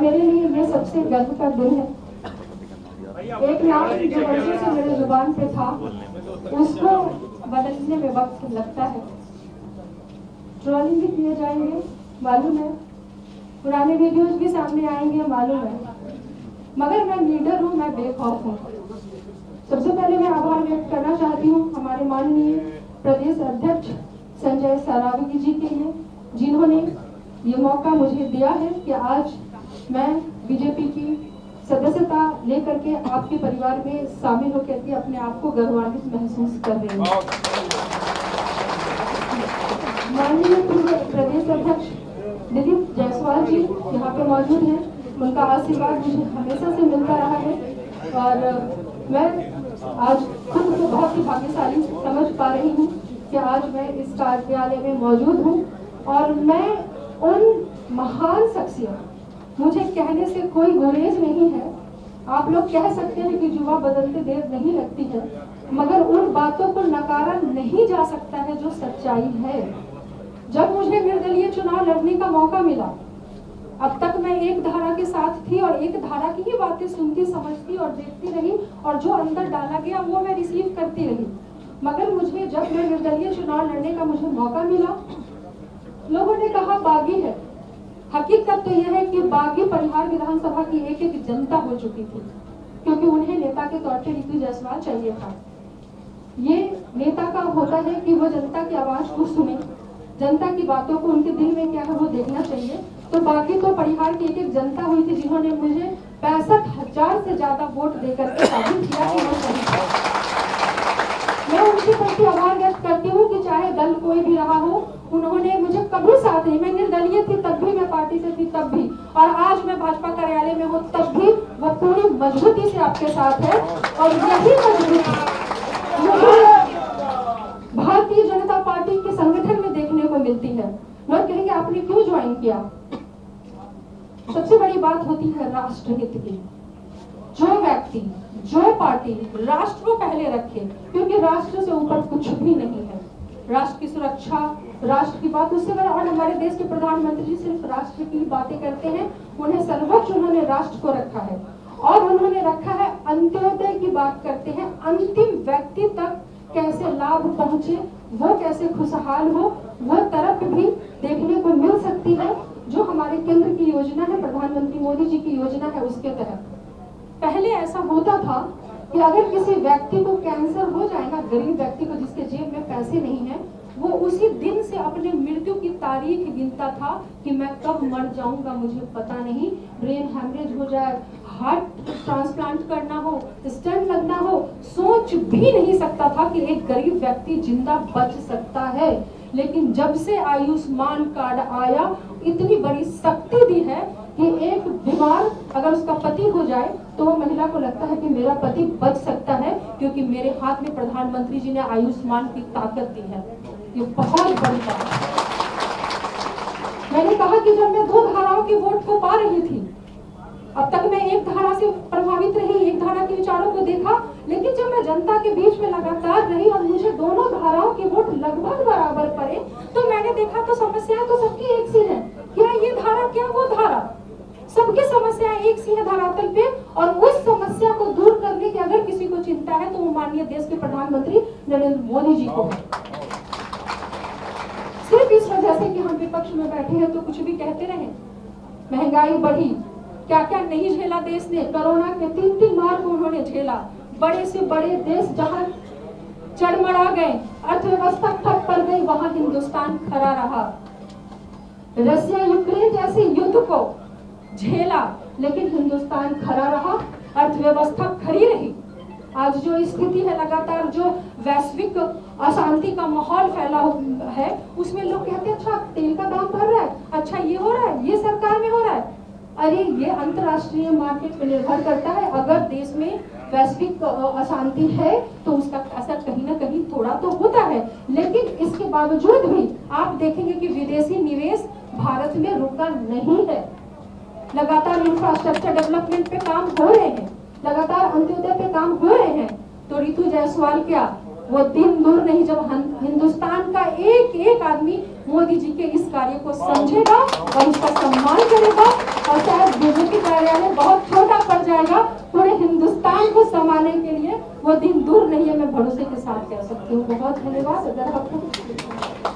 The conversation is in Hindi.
मेरे लिए ये सबसे गर्व का दिन है। एक नाम जो वर्षों से मेरे जुबान पे था उसको बदलने में वक्त लगता है। ट्रोलिंग भी किए जाएंगे मालूम है, पुराने वीडियोज भी सामने आएंगे मालूम है, मगर मैं लीडर हूँ, मैं बेखौफ हूँ। सबसे पहले मैं आभार व्यक्त करना चाहती हूँ हमारे माननीय प्रदेश अध्यक्ष संजय सरावगी जी के लिए, जिन्होंने ये मौका मुझे दिया है कि आज मैं बीजेपी की सदस्यता लेकर के आपके परिवार में शामिल होकर के अपने आप को गौरवान्वित महसूस कर रही हूँ। माननीय पूर्व प्रदेश अध्यक्ष दिलीप जायसवाल जी यहाँ पे मौजूद हैं, उनका आशीर्वाद मुझे हमेशा से मिलता रहा है और मैं आज खुद को बहुत ही भाग्यशाली समझ पा रही हूँ कि आज मैं इस कार्यालय में मौजूद हूँ और मैं उन महान शख्सियत, मुझे कहने से कोई गुरेज नहीं है। आप लोग कह सकते हैं कि जुआ बदलते देर नहीं लगती है, मगर उन बातों को नकारा नहीं जा सकता है जो सच्चाई है। जब मुझे निर्दलीय चुनाव लड़ने का मौका मिला, अब तक मैं एक धारा के साथ थी और एक धारा की ही बातें सुनती, समझती और देखती रही और जो अंदर डाला गया वो मैं रिसीव करती रही। मगर मुझे जब मैं निर्दलीय चुनाव लड़ने का मुझे मौका मिला, लोगों ने कहा बागी है। हकीकत तो यह है कि बागी परिहार विधानसभा की एक एक जनता हो चुकी थी, क्योंकि उन्हें नेता के तौर पर रितु जायसवाल चाहिए था। ये नेता का होता है कि वो जनता की आवाज को सुने, जनता की बातों को, उनके दिल में क्या है वो देखना चाहिए। तो बाकी तो परिहार की एक एक जनता हुई थी जिन्होंने मुझे 65,000 से ज्यादा वोट देकर के साबित किया कि वो सही था। मैं उनके प्रति आभार व्यक्त करती हूँ कि चाहे दल कोई भी रहा हो, उन्होंने मुझे कभी साथ नहीं, मैं निर्दलीय थी तब भी, मैं पार्टी से थी तब भी, और आज मैं भाजपा कार्यालय में हूँ तब भी वो पूरी मजबूती से आपके साथ है। और यही मजबूती भारतीय जनता पार्टी के संगठन में देखने को मिलती है। लोग कहेंगे आपने क्यों ज्वाइन किया? सबसे बड़ी बात होती है राष्ट्रहित की। जो व्यक्ति, जो पार्टी राष्ट्र को पहले रखे, क्योंकि राष्ट्र से ऊपर कुछ भी नहीं है। राष्ट्र की सुरक्षा, राष्ट्र की बात उससे बड़ा, और हमारे देश के प्रधानमंत्री जी सिर्फ राष्ट्र की बातें करते हैं। उन्हें सर्वोच्च उन्होंने राष्ट्र को रखा है और उन्होंने रखा है अंत्योदय की बात करते हैं। अंतिम व्यक्ति तक कैसे लाभ पहुंचे, वो कैसे खुशहाल हो, वो तरफ भी देखने को मिल सकती है जो हमारे केंद्र की योजना है, प्रधानमंत्री मोदी जी की योजना है उसके तहत। पहले ऐसा होता था कि अगर किसी व्यक्ति को कैंसर हो जाए ना, गरीब व्यक्ति को जिसके जेब में पैसे नहीं है, वो उसी दिन से अपने मृत्यु की तारीख गिनता था कि मैं कब मर जाऊंगा मुझे पता नहीं, ब्रेन हैमरेज हो जाए, हार्ट ट्रांसप्लांट करना हो, स्टेंट लगना हो, सोच भी नहीं सकता था कि एक गरीब व्यक्ति जिंदा बच सकता है। लेकिन जब से आयुष्मान कार्ड आया, इतनी बड़ी शक्ति दी है कि एक बीमार अगर उसका पति हो जाए तो वो महिला को लगता है कि मेरा पति बच सकता है, क्योंकि मेरे हाथ में प्रधानमंत्री जी ने आयुष्मान की ताकत दी है। ये बहुत बड़ी बात है। मैंने कहा कि जब मैं 2 धाराओं के वोट को पा रही थी, अब तक मैं एक धारा से प्रभावित रही, एक धारा के विचारों को देखा, लेकिन जब मैं जनता के बीच में लगातार रही और मुझे दोनों धाराओं के वोट लगभग बराबर पड़े, तो मैंने देखा तो समस्याएं तो सबकी एक सी है। क्या ये धारा, क्या वो धारा, सबकी समस्याएं एक सी है धरातल पे। और उस समस्या को दूर करने की अगर किसी को चिंता है तो वो माननीय देश के प्रधानमंत्री नरेंद्र मोदी जी को है। सिर्फ इस वजह से कि हम विपक्ष में बैठे हैं तो कुछ भी कहते रहे। महंगाई बढ़ी, क्या क्या नहीं झेला देश ने, कोरोना के 3 मार को उन्होंने झेला। बड़े से बड़े देश जहां चरमरा गए, अर्थव्यवस्था ठप पड़ गई, वहां हिंदुस्तान खड़ा रहा। रशिया यूक्रेन जैसे युद्ध को झेला, लेकिन हिंदुस्तान खड़ा रहा, अर्थव्यवस्था खड़ी रही। आज जो स्थिति है, लगातार जो वैश्विक अशांति का माहौल फैला है, उसमें लोग कहते हैं अच्छा तेल का दाम बढ़ रहा है, अच्छा ये हो रहा है, ये सरकार में हो रहा है। अरे ये अंतर्राष्ट्रीय मार्केट पर निर्भर करता है। अगर देश में वैश्विक अशांति है तो उसका असर कहीं ना कहीं थोड़ा तो होता है, लेकिन इसके बावजूद भी आप देखेंगे कि विदेशी निवेश भारत में रुका नहीं है। लगातार इंफ्रास्ट्रक्चर डेवलपमेंट पे काम हो रहे हैं, लगातार अंत्योदय पे काम हो रहे हैं। तो रितु जायसवाल क्या, वो दिन दूर नहीं जब हिंदुस्तान का एक एक आदमी मोदी जी के इस कार्य को समझेगा और उसका सम्मान करेगा और शायद बीजेपी कार्यालय बहुत छोटा पड़ जाएगा, पूरे हिंदुस्तान को समाने के लिए वो दिन दूर नहीं है, मैं भरोसे के साथ कह सकती हूँ। बहुत धन्यवाद। अगर आपको